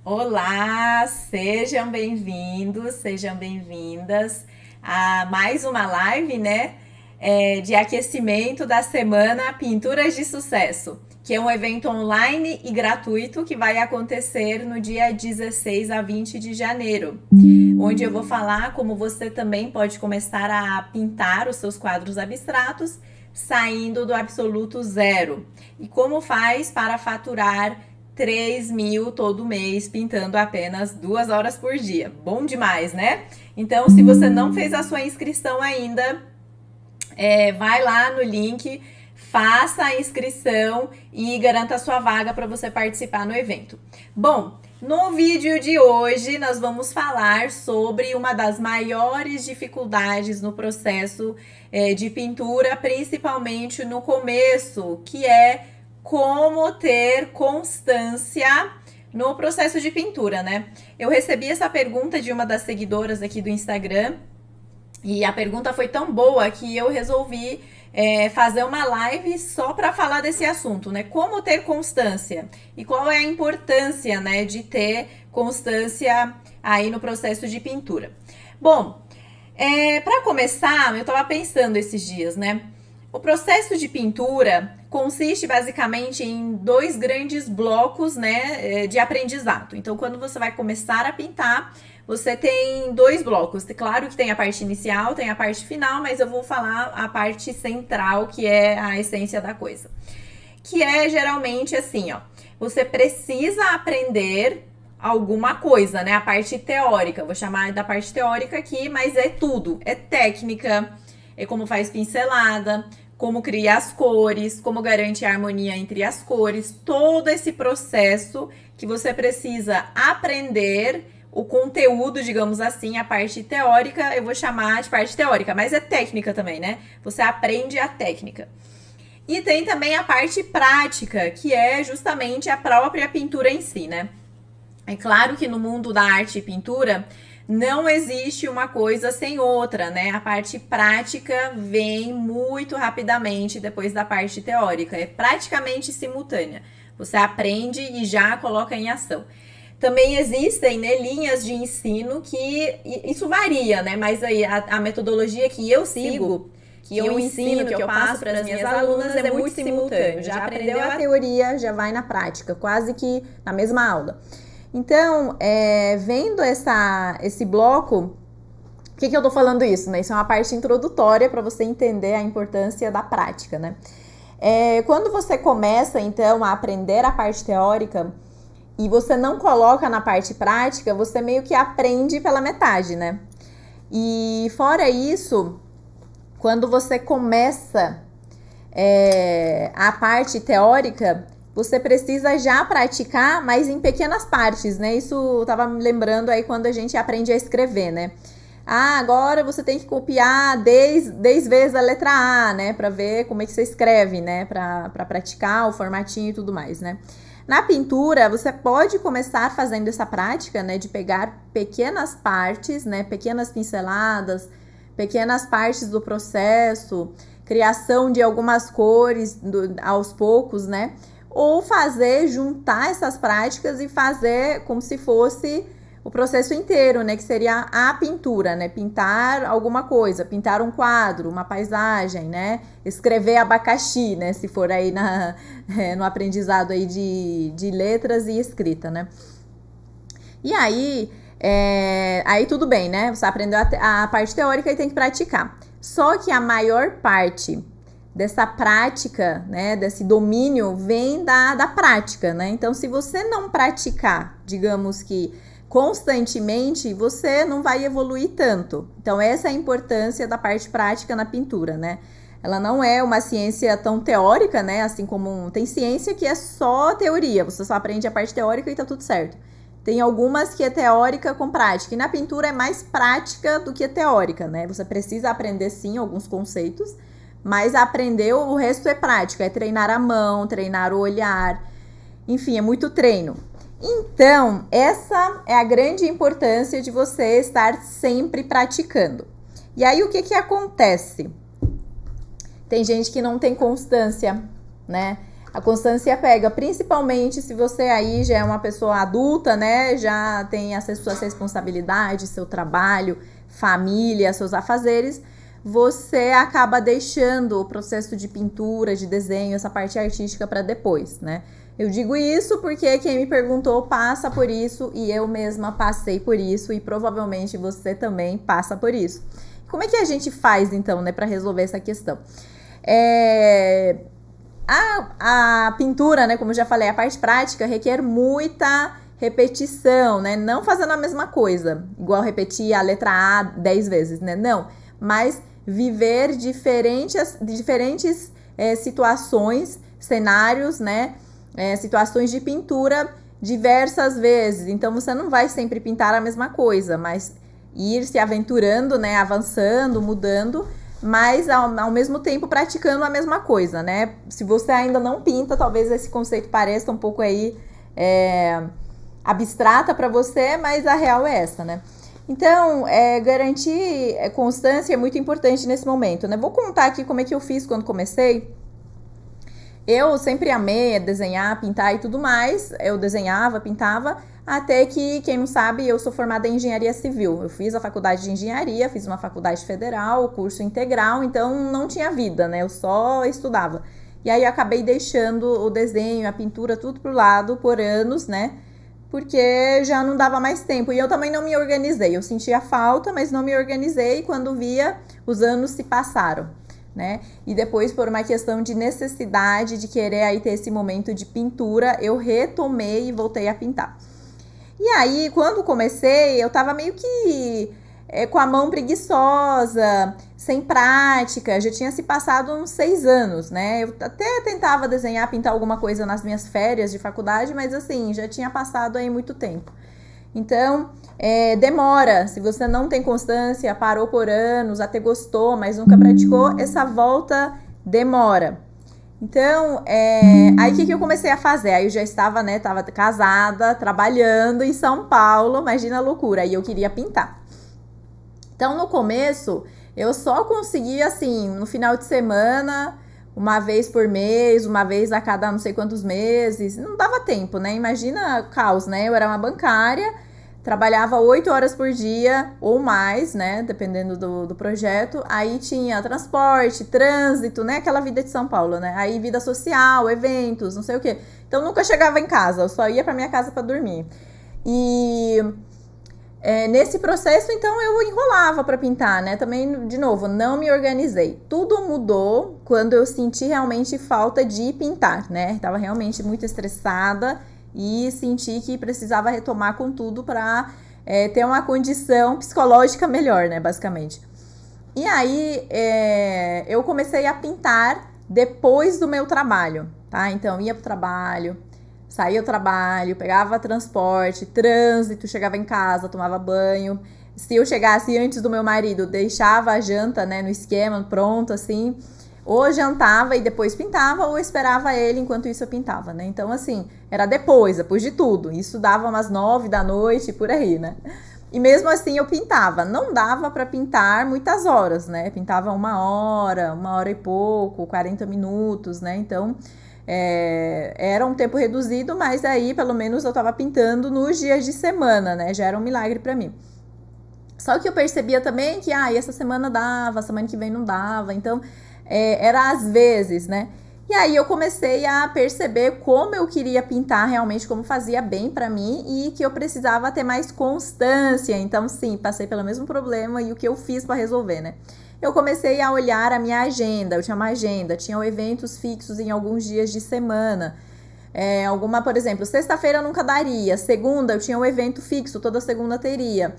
Olá, sejam bem-vindos, sejam bem-vindas a mais uma live, né, de aquecimento da semana Pinturas de Sucesso, que é um evento online e gratuito que vai acontecer no dia 16 a 20 de janeiro, onde eu vou falar como você também pode começar a pintar os seus quadros abstratos saindo do absoluto zero e como faz para faturar 3.000 todo mês pintando apenas 2 horas por dia. Bom demais, né? Então, se você não fez a sua inscrição ainda, vai lá no link, faça a inscrição e garanta a sua vaga para você participar no evento. Bom, no vídeo de hoje nós vamos falar sobre uma das maiores dificuldades no processo de pintura, principalmente no começo, que é como ter constância no processo de pintura, né? Eu recebi essa pergunta de uma das seguidoras aqui do Instagram e a pergunta foi tão boa que eu resolvi fazer uma live só para falar desse assunto, né? Como ter constância e qual é a importância, né, de ter constância aí no processo de pintura. Bom, para começar, eu estava pensando esses dias, né? O processo de pintura consiste basicamente em dois grandes blocos, né, de aprendizado. Então, quando você vai começar a pintar, você tem dois blocos. Claro que tem a parte inicial, tem a parte final, mas eu vou falar a parte central, que é a essência da coisa. Que é geralmente assim, ó. Você precisa aprender alguma coisa, né? A parte teórica. Vou chamar da parte teórica aqui, mas é tudo. É técnica, é como faz pincelada, como cria as cores, como garante a harmonia entre as cores, todo esse processo que você precisa aprender o conteúdo, digamos assim, a parte teórica, eu vou chamar de parte teórica, mas é técnica também, né? Você aprende a técnica. E tem também a parte prática, que é justamente a própria pintura em si, né? É claro que no mundo da arte e pintura não existe uma coisa sem outra, né? A parte prática vem muito rapidamente depois da parte teórica, é praticamente simultânea. Você aprende e já coloca em ação. Também existem, né, linhas de ensino que isso varia, né? Mas aí a metodologia que eu sigo, que eu ensino, que eu passo para as minhas alunas é muito simultâneo. Já aprendeu a teoria, já vai na prática, quase que na mesma aula. Então, vendo esse bloco, por que eu tô falando isso, né? Isso é uma parte introdutória para você entender a importância da prática, né? Quando você começa, então, a aprender a parte teórica e você não coloca na parte prática, você meio que aprende pela metade, né? E fora isso, quando você começa a parte teórica, você precisa já praticar, mas em pequenas partes, né? Isso tava me lembrando aí quando a gente aprende a escrever, né? Agora você tem que copiar 10 vezes a letra A, né? Pra ver como é que você escreve, né? Pra praticar o formatinho e tudo mais, né? Na pintura, você pode começar fazendo essa prática, né? De pegar pequenas partes, né? Pequenas pinceladas, pequenas partes do processo, criação de algumas cores aos poucos, né? Ou juntar essas práticas e fazer como se fosse o processo inteiro, né? Que seria a pintura, né? Pintar alguma coisa, pintar um quadro, uma paisagem, né? Escrever abacaxi, né? Se for aí no aprendizado aí de letras e escrita, né? E aí, aí tudo bem, né? Você aprendeu a parte teórica e tem que praticar. Só que a maior parte dessa prática, né, desse domínio, vem da prática, né? Então, se você não praticar, digamos que constantemente, você não vai evoluir tanto. Então, essa é a importância da parte prática na pintura, né? Ela não é uma ciência tão teórica, né? Assim como tem ciência que é só teoria, você só aprende a parte teórica e tá tudo certo. Tem algumas que é teórica com prática, e na pintura é mais prática do que teórica, né? Você precisa aprender, sim, alguns conceitos, mas aprender, o resto é prática, é treinar a mão, treinar o olhar, enfim, é muito treino. Então, essa é a grande importância de você estar sempre praticando. E aí, o que acontece? Tem gente que não tem constância, né? A constância pega, principalmente se você aí já é uma pessoa adulta, né? Já tem as suas responsabilidades, seu trabalho, família, seus afazeres. Você acaba deixando o processo de pintura, de desenho, essa parte artística para depois, né? Eu digo isso porque quem me perguntou passa por isso e eu mesma passei por isso e provavelmente você também passa por isso. Como é que a gente faz então, né, para resolver essa questão? A pintura, né, como eu já falei, a parte prática requer muita repetição, né? Não fazendo a mesma coisa, igual repetir a letra A 10 vezes, né? Não, mas viver diferentes situações, cenários, né? Situações de pintura diversas vezes. Então você não vai sempre pintar a mesma coisa, mas ir se aventurando, né? Avançando, mudando, mas ao mesmo tempo praticando a mesma coisa, né? Se você ainda não pinta, talvez esse conceito pareça um pouco aí abstrata para você, mas a real é essa, né? Então, garantir constância é muito importante nesse momento, né? Vou contar aqui como é que eu fiz quando comecei. Eu sempre amei desenhar, pintar e tudo mais. Eu desenhava, pintava, até que, quem não sabe, eu sou formada em engenharia civil. Eu fiz a faculdade de engenharia, fiz uma faculdade federal, curso integral, então não tinha vida, né? Eu só estudava. E aí eu acabei deixando o desenho, a pintura, tudo pro lado por anos, né? Porque já não dava mais tempo. E eu também não me organizei. Eu sentia falta, mas não me organizei. E quando via, os anos se passaram, né? E depois, por uma questão de necessidade de querer aí ter esse momento de pintura, eu retomei e voltei a pintar. E aí, quando comecei, eu tava meio que com a mão preguiçosa, sem prática, já tinha se passado uns 6 anos, né? Eu até tentava desenhar, pintar alguma coisa nas minhas férias de faculdade, mas assim, já tinha passado aí muito tempo. Então, demora. Se você não tem constância, parou por anos, até gostou, mas nunca praticou, essa volta demora. Então, aí o que eu comecei a fazer? Aí eu já estava, né, tava casada, trabalhando em São Paulo, imagina a loucura, aí eu queria pintar. Então, no começo, eu só conseguia, assim, no final de semana, uma vez por mês, uma vez a cada não sei quantos meses, não dava tempo, né? Imagina caos, né? Eu era uma bancária, trabalhava 8 horas por dia ou mais, né? Dependendo do projeto. Aí tinha transporte, trânsito, né? Aquela vida de São Paulo, né? Aí vida social, eventos, não sei o quê. Então nunca chegava em casa, eu só ia pra minha casa pra dormir. E nesse processo, então, eu enrolava para pintar, né? Também, de novo, não me organizei. Tudo mudou quando eu senti realmente falta de pintar, né? Estava realmente muito estressada e senti que precisava retomar com tudo para ter uma condição psicológica melhor, né? Basicamente. E aí, eu comecei a pintar depois do meu trabalho, tá? Então, ia pro trabalho, saía do trabalho, pegava transporte, trânsito, chegava em casa, tomava banho. Se eu chegasse antes do meu marido, deixava a janta, né, no esquema, pronto, assim. Ou jantava e depois pintava, ou esperava ele enquanto isso eu pintava, né? Então, assim, era depois de tudo. Isso dava umas 9 da noite, por aí, né? E mesmo assim eu pintava. Não dava para pintar muitas horas, né? Pintava 1 hora e pouco, 40 minutos, né? Então, era um tempo reduzido, mas aí pelo menos eu tava pintando nos dias de semana, né? Já era um milagre para mim. Só que eu percebia também que essa semana dava, semana que vem não dava, então era às vezes, né? E aí eu comecei a perceber como eu queria pintar realmente, como fazia bem para mim e que eu precisava ter mais constância. Então sim, passei pelo mesmo problema e o que eu fiz para resolver, né? Eu comecei a olhar a minha agenda, eu tinha uma agenda, tinha eventos fixos em alguns dias de semana. Por exemplo, sexta-feira nunca daria, segunda eu tinha um evento fixo, toda segunda teria.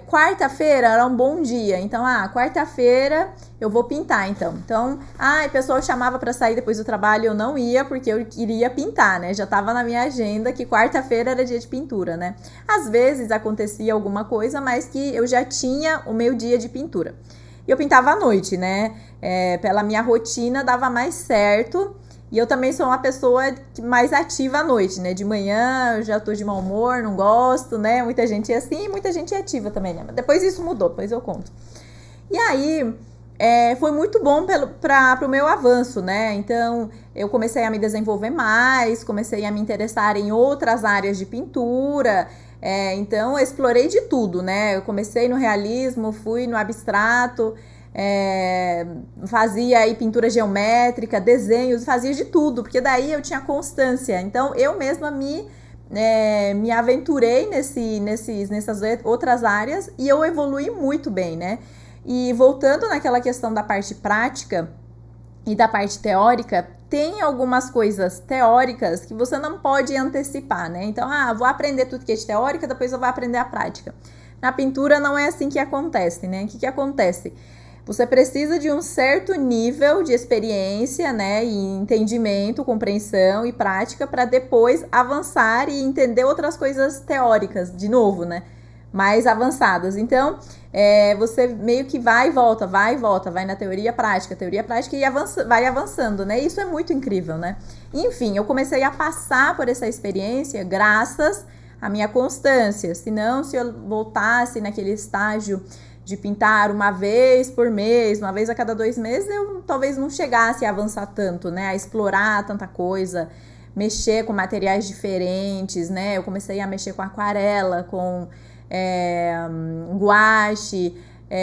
Quarta-feira era um bom dia, então, quarta-feira eu vou pintar, então. Então, a pessoa chamava para sair depois do trabalho, eu não ia, porque eu queria pintar, né? Já tava na minha agenda que quarta-feira era dia de pintura, né? Às vezes acontecia alguma coisa, mas que eu já tinha o meu dia de pintura. E eu pintava à noite, né? Pela minha rotina dava mais certo. E eu também sou uma pessoa mais ativa à noite, né? De manhã eu já tô de mau humor, não gosto, né? Muita gente é assim, muita gente é ativa também, né? Mas depois isso mudou, depois eu conto. E aí, foi muito bom para o meu avanço, né? Então, eu comecei a me desenvolver mais, comecei a me interessar em outras áreas de pintura. Então, eu explorei de tudo, né? Eu comecei no realismo, fui no abstrato, fazia aí pintura geométrica, desenhos, fazia de tudo, porque daí eu tinha constância. Então, eu mesma me aventurei nessas outras áreas e eu evolui muito bem, né? E voltando naquela questão da parte prática e da parte teórica, tem algumas coisas teóricas que você não pode antecipar, né? Então, vou aprender tudo que é de teórica, depois eu vou aprender a prática. Na pintura não é assim que acontece, né? O que acontece? Você precisa de um certo nível de experiência, né, e entendimento, compreensão e prática para depois avançar e entender outras coisas teóricas, de novo, né, mais avançadas. Então, você meio que vai e volta, vai na teoria prática e vai avançando, né? Isso é muito incrível, né? Enfim, eu comecei a passar por essa experiência graças à minha constância. Senão, se eu voltasse naquele estágio de pintar uma vez por mês, uma vez a cada 2 meses, eu talvez não chegasse a avançar tanto, né? A explorar tanta coisa, mexer com materiais diferentes, né? Eu comecei a mexer com aquarela, com guache,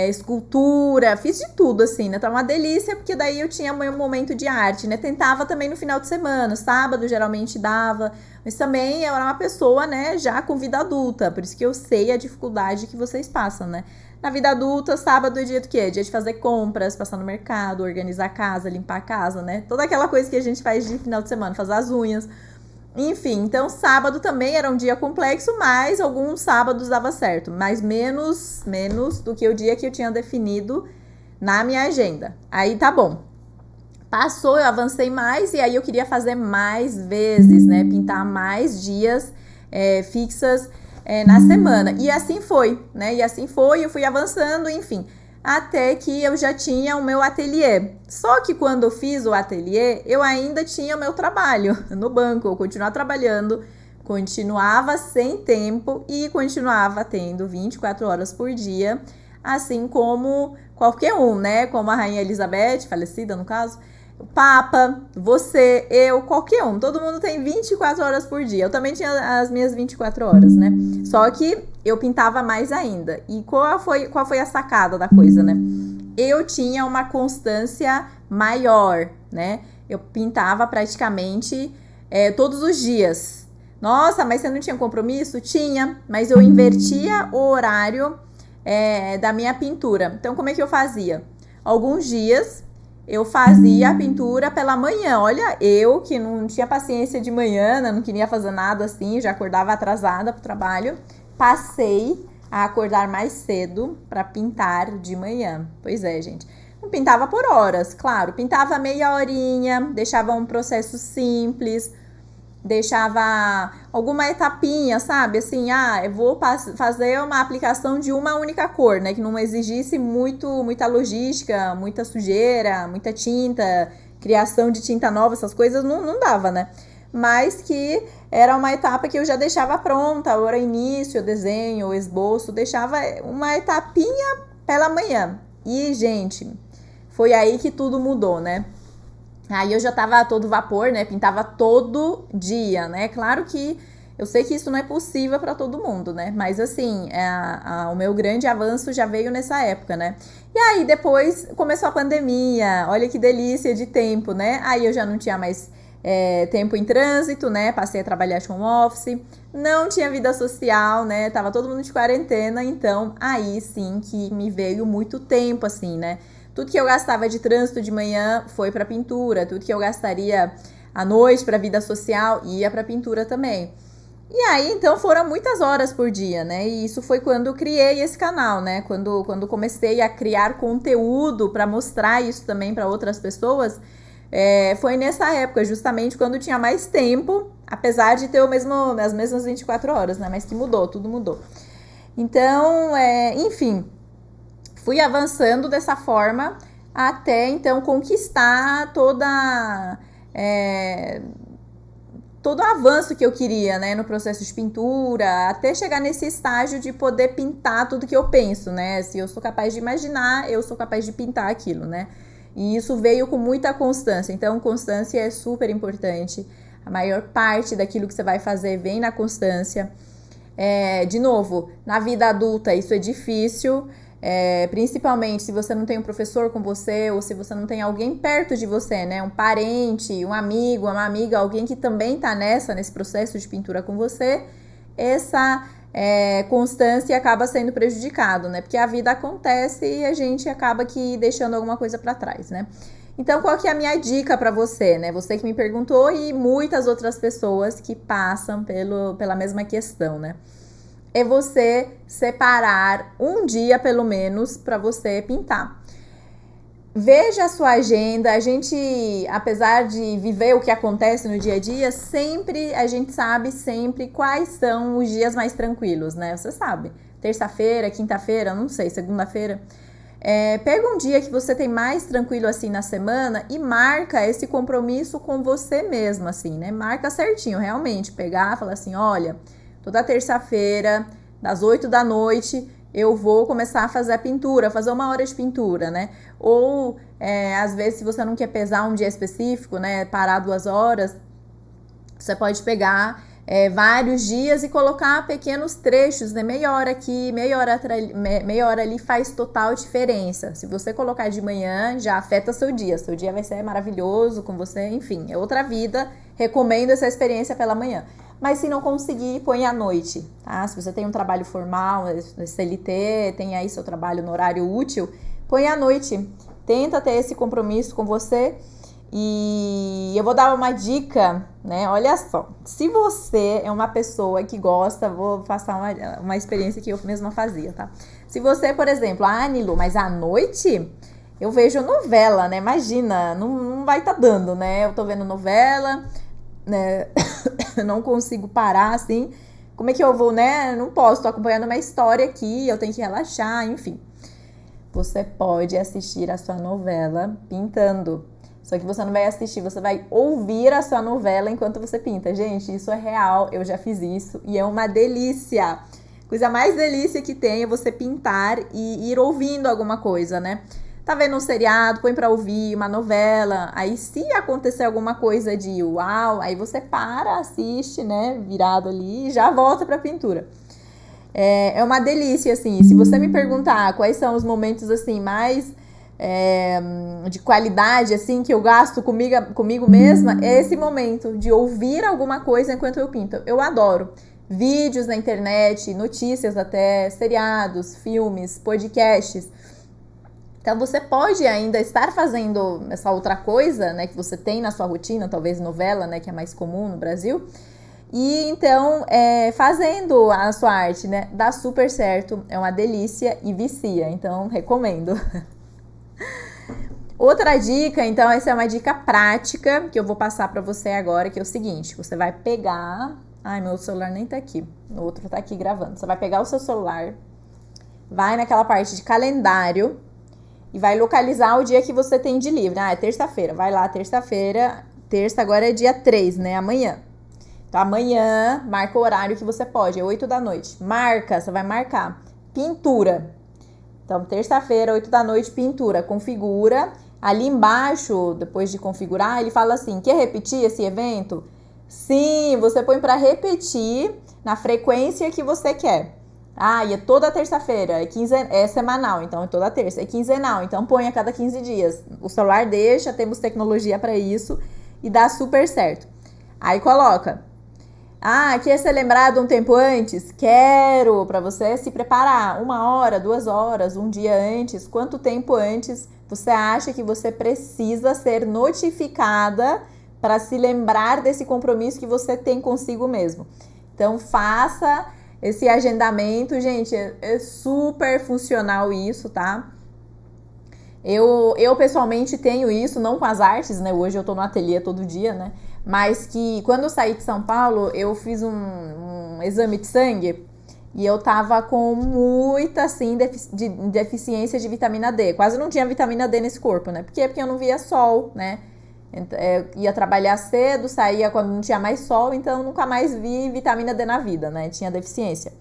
escultura, fiz de tudo, assim, né? Tá uma delícia, porque daí eu tinha meu momento de arte, né? Tentava também no final de semana, sábado geralmente dava, mas também eu era uma pessoa, né, já com vida adulta, por isso que eu sei a dificuldade que vocês passam, né? Na vida adulta, sábado é dia do quê? Dia de fazer compras, passar no mercado, organizar a casa, limpar a casa, né? Toda aquela coisa que a gente faz de final de semana, fazer as unhas. Enfim, então sábado também era um dia complexo, mas alguns sábados dava certo. Mas menos do que o dia que eu tinha definido na minha agenda. Aí tá bom. Passou, eu avancei mais e aí eu queria fazer mais vezes, né? Pintar mais dias fixas na semana. E assim foi, né? E assim foi, eu fui avançando, enfim. Até que eu já tinha o meu ateliê. Só que quando eu fiz o ateliê, eu ainda tinha o meu trabalho no banco. Eu continuava trabalhando, continuava sem tempo e continuava tendo 24 horas por dia, assim como qualquer um, né? Como a Rainha Elizabeth, falecida no caso, o Papa, você, eu, qualquer um. Todo mundo tem 24 horas por dia. Eu também tinha as minhas 24 horas, né? Só que eu pintava mais ainda. E qual foi a sacada da coisa, né? Eu tinha uma constância maior, né? Eu pintava praticamente todos os dias. Nossa, mas você não tinha compromisso? Tinha, mas eu invertia o horário da minha pintura. Então, como é que eu fazia? Alguns dias eu fazia a pintura pela manhã. Olha, eu que não tinha paciência de manhã, não queria fazer nada assim, já acordava atrasada pro trabalho, passei a acordar mais cedo para pintar de manhã. Pois é, gente. Não pintava por horas, claro. Pintava meia horinha, deixava um processo simples, deixava alguma etapinha, sabe? Assim, eu vou fazer uma aplicação de uma única cor, né? Que não exigisse muita logística, muita sujeira, muita tinta, criação de tinta nova, essas coisas não dava, né? Mas que era uma etapa que eu já deixava pronta, hora início, desenho, esboço, deixava uma etapinha pela manhã. E, gente, foi aí que tudo mudou, né? Aí eu já tava a todo vapor, né? Pintava todo dia, né? Claro que eu sei que isso não é possível para todo mundo, né? Mas assim, o meu grande avanço já veio nessa época, né? E aí depois começou a pandemia, olha que delícia de tempo, né? Aí eu já não tinha mais tempo em trânsito, né? Passei a trabalhar de home office, não tinha vida social, né? Tava todo mundo de quarentena, então aí sim que me veio muito tempo, assim, né? Tudo que eu gastava de trânsito de manhã foi para pintura, tudo que eu gastaria à noite para vida social ia para pintura também. E aí, então, foram muitas horas por dia, né? E isso foi quando eu criei esse canal, né? Quando comecei a criar conteúdo para mostrar isso também para outras pessoas, foi nessa época, justamente quando tinha mais tempo, apesar de ter as mesmas 24 horas, né? Mas que mudou, tudo mudou. Então, enfim, fui avançando dessa forma até, então, conquistar toda todo o avanço que eu queria, né, no processo de pintura, até chegar nesse estágio de poder pintar tudo que eu penso, né? Se eu sou capaz de imaginar, eu sou capaz de pintar aquilo, né? E isso veio com muita constância. Então, constância é super importante. A maior parte daquilo que você vai fazer vem na constância. De novo, na vida adulta isso é difícil, principalmente se você não tem um professor com você ou se você não tem alguém perto de você, né? Um parente, um amigo, uma amiga, alguém que também está nesse processo de pintura com você, essa constância acaba sendo prejudicado, né? Porque a vida acontece e a gente acaba que deixando alguma coisa para trás, né? Então, qual que é a minha dica para você, né? Você que me perguntou e muitas outras pessoas que passam pela mesma questão, né? É você separar um dia, pelo menos, para você pintar. Veja a sua agenda. A gente, apesar de viver o que acontece no dia a dia, a gente sabe sempre quais são os dias mais tranquilos, né? Você sabe. Terça-feira, quinta-feira, não sei, segunda-feira. Pega um dia que você tem mais tranquilo assim na semana e marca esse compromisso com você mesmo, assim, né? Marca certinho, realmente. Pegar, falar assim, olha, toda terça-feira, das 8 da noite, eu vou começar a fazer a pintura, fazer 1 hora de pintura, né? Ou, às vezes, se você não quer pesar um dia específico, né? Parar 2 horas, você pode pegar vários dias e colocar pequenos trechos, né? Meia hora aqui, meia hora ali faz total diferença. Se você colocar de manhã, já afeta seu dia vai ser maravilhoso com você, enfim, é outra vida. Recomendo essa experiência pela manhã. Mas se não conseguir, põe à noite, tá? Se você tem um trabalho formal, CLT, tem aí seu trabalho no horário útil, põe à noite. Tenta ter esse compromisso com você. E eu vou dar uma dica, né? Olha só, se você é uma pessoa que gosta, vou passar uma experiência que eu mesma fazia, tá? Se você, por exemplo, Nilu, mas à noite eu vejo novela, né? Imagina, não vai tá dando, né? Eu tô vendo novela, né? Não consigo parar, assim. Como é que eu vou, né? Não posso, tô acompanhando uma história aqui, eu tenho que relaxar, enfim. Você pode assistir a sua novela pintando. Só que você não vai assistir, você vai ouvir a sua novela enquanto você pinta. Gente, isso é real, eu já fiz isso e é uma delícia. Coisa mais delícia que tem é você pintar e ir ouvindo alguma coisa, né? Tá vendo um seriado, põe pra ouvir uma novela. Aí se acontecer alguma coisa de uau, aí você para, assiste, né? Virado ali e já volta pra pintura. É uma delícia, assim. Se você me perguntar quais são os momentos, assim, mais de qualidade, assim, que eu gasto comigo mesma, é esse momento de ouvir alguma coisa enquanto eu pinto. Eu adoro. Vídeos na internet, notícias até, seriados, filmes, podcasts. Então você pode ainda estar fazendo essa outra coisa, né, que você tem na sua rotina, talvez novela, né, que é mais comum no Brasil. E então, fazendo a sua arte, né, dá super certo, é uma delícia e vicia, então recomendo. Outra dica, então, essa é uma dica prática que eu vou passar para você agora, que é o seguinte, você vai pegar... Ai, meu celular nem tá aqui, o outro tá aqui gravando. Você vai pegar o seu celular, vai naquela parte de calendário e vai localizar o dia que você tem de livre. É terça-feira, vai lá, terça-feira, terça agora é dia 3, né, amanhã. Então, amanhã, marca o horário que você pode, é 8 da noite. Marca, você vai marcar. Pintura. Então, terça-feira, 8 da noite, pintura. Configura. Ali embaixo, depois de configurar, ele fala assim, quer repetir esse evento? Sim, você põe para repetir na frequência que você quer. E é toda terça-feira, é semanal, então é toda terça. É quinzenal, então põe a cada 15 dias. O celular deixa, temos tecnologia para isso e dá super certo. Aí coloca... quer ser lembrado um tempo antes? Quero, para você se preparar 1 hora, 2 horas, um dia antes. Quanto tempo antes você acha que você precisa ser notificada para se lembrar desse compromisso que você tem consigo mesmo? Então, faça esse agendamento, gente, é super funcional isso, tá? Eu pessoalmente tenho isso, não com as artes, né? Hoje eu tô no ateliê todo dia, né? Mas que quando eu saí de São Paulo, eu fiz um exame de sangue e eu tava com muita, assim, deficiência de vitamina D. Quase não tinha vitamina D nesse corpo, né? Por quê? Porque eu não via sol, né? Ia trabalhar cedo, saía quando não tinha mais sol, então nunca mais vi vitamina D na vida, né? Tinha deficiência.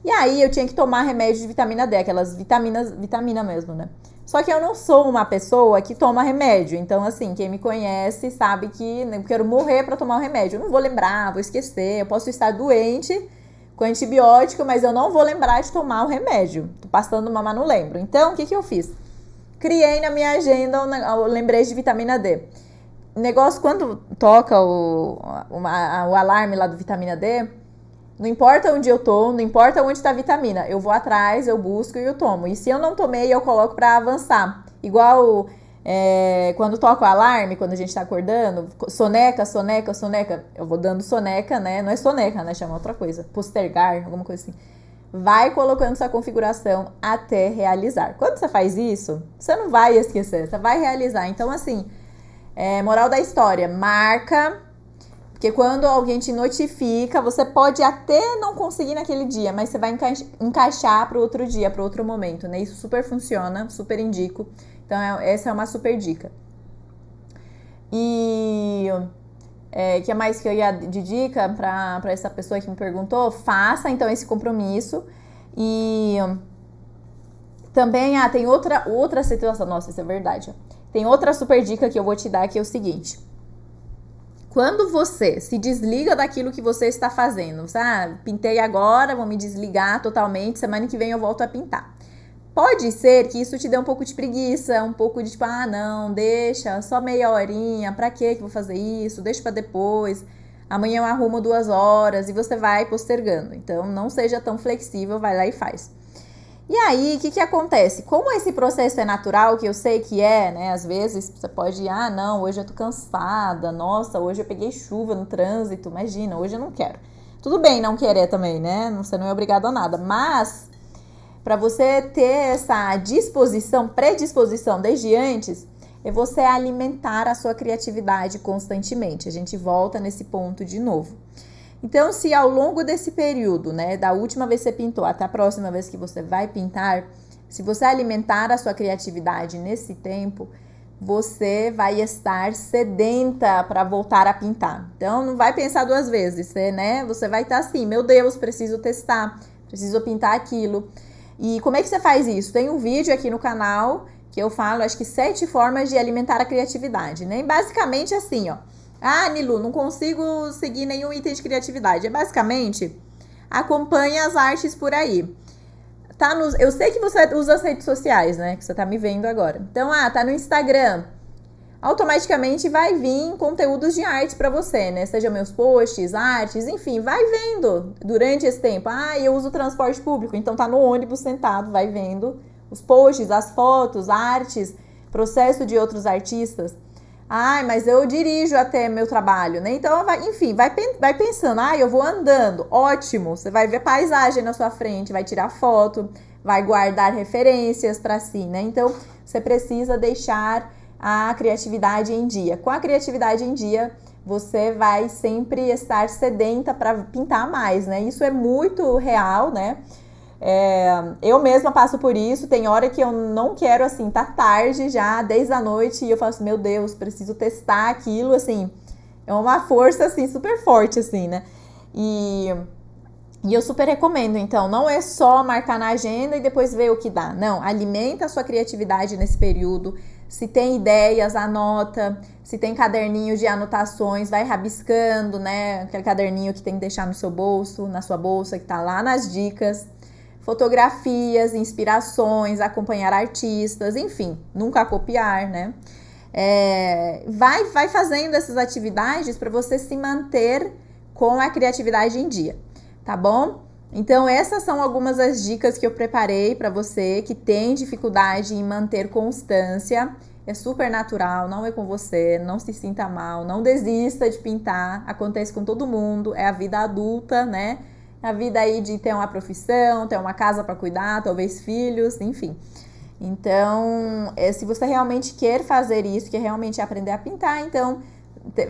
E aí eu tinha que tomar remédio de vitamina D, aquelas vitamina mesmo, né? Só que eu não sou uma pessoa que toma remédio. Então, assim, quem me conhece sabe que eu quero morrer pra tomar o remédio. Eu não vou lembrar, vou esquecer. Eu posso estar doente com antibiótico, mas eu não vou lembrar de tomar o remédio. Tô passando mal, mas não lembro. Então, o que eu fiz? Criei na minha agenda o lembrete de vitamina D. O negócio, quando toca o alarme lá do vitamina D, não importa onde eu tô, não importa onde tá a vitamina, eu vou atrás, eu busco e eu tomo. E se eu não tomei, eu coloco pra avançar. Igual quando toca o alarme, quando a gente tá acordando, soneca, eu vou dando soneca, né? Não é soneca, né? Chama outra coisa. Postergar, alguma coisa assim. Vai colocando sua configuração até realizar. Quando você faz isso, você não vai esquecer, você vai realizar. Então, assim, moral da história, marca. Porque quando alguém te notifica, você pode até não conseguir naquele dia, mas você vai encaixar para o outro dia, para outro momento, né? Isso super funciona, super indico. Então, essa é uma super dica. E que mais que eu ia de dica para essa pessoa que me perguntou? Faça, então, esse compromisso. E também, tem outra situação. Nossa, isso é verdade. Tem outra super dica que eu vou te dar, que é o seguinte. Quando você se desliga daquilo que você está fazendo, sabe? Pintei agora, vou me desligar totalmente, semana que vem eu volto a pintar. Pode ser que isso te dê um pouco de preguiça, um pouco de tipo, não, deixa, só meia horinha, pra que eu vou fazer isso? Deixa pra depois, amanhã eu arrumo 2 horas e você vai postergando. Então, não seja tão flexível, vai lá e faz. E aí, o que acontece? Como esse processo é natural, que eu sei que né? Às vezes você pode ir, não, hoje eu tô cansada, nossa, hoje eu peguei chuva no trânsito, imagina, hoje eu não quero. Tudo bem não querer também, né? Você não é obrigado a nada, mas para você ter essa predisposição desde antes, é você alimentar a sua criatividade constantemente. A gente volta nesse ponto de novo. Então, se ao longo desse período, né, da última vez que você pintou até a próxima vez que você vai pintar, se você alimentar a sua criatividade nesse tempo, você vai estar sedenta para voltar a pintar. Então, não vai pensar 2 vezes, Você vai estar assim, meu Deus, preciso testar, preciso pintar aquilo. E como é que você faz isso? Tem um vídeo aqui no canal que eu falo, acho que 7 formas de alimentar a criatividade, né? E basicamente assim, Nilu, não consigo seguir nenhum item de criatividade. Basicamente, acompanhe as artes por aí. Eu sei que você usa as redes sociais, né? Que você tá me vendo agora. Então, tá no Instagram. Automaticamente vai vir conteúdos de arte pra você, né? Seja meus posts, artes, enfim, vai vendo durante esse tempo. Eu uso transporte público, então tá no ônibus sentado, vai vendo os posts, as fotos, artes, processo de outros artistas. Mas eu dirijo até meu trabalho, né? Então, vai pensando, eu vou andando, ótimo. Você vai ver paisagem na sua frente, vai tirar foto, vai guardar referências para si, né? Então, você precisa deixar a criatividade em dia. Com a criatividade em dia, você vai sempre estar sedenta para pintar mais, né? Isso é muito real, né? Eu mesma passo por isso, tem hora que eu não quero, assim, tá tarde já, 10 da noite, e eu falo assim, meu Deus, preciso testar aquilo, assim, é uma força, assim, super forte, assim, né? E eu super recomendo, então, não é só marcar na agenda e depois ver o que dá, não, alimenta a sua criatividade nesse período, se tem ideias, anota, se tem caderninho de anotações, vai rabiscando, né, aquele caderninho que tem que deixar no seu bolso, na sua bolsa, que tá lá nas dicas, fotografias, inspirações, acompanhar artistas, enfim, nunca copiar, né? Vai fazendo essas atividades para você se manter com a criatividade em dia, tá bom? Então, essas são algumas das dicas que eu preparei para você que tem dificuldade em manter constância. É super natural, não é com você, não se sinta mal, não desista de pintar, acontece com todo mundo, é a vida adulta, né? A vida aí de ter uma profissão, ter uma casa para cuidar, talvez filhos, enfim. Então, se você realmente quer fazer isso, quer realmente aprender a pintar, então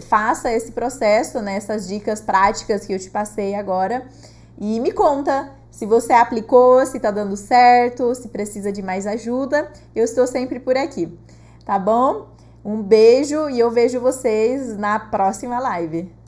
faça esse processo, né, essas dicas práticas que eu te passei agora e me conta se você aplicou, se tá dando certo, se precisa de mais ajuda. Eu estou sempre por aqui, tá bom? Um beijo e eu vejo vocês na próxima live.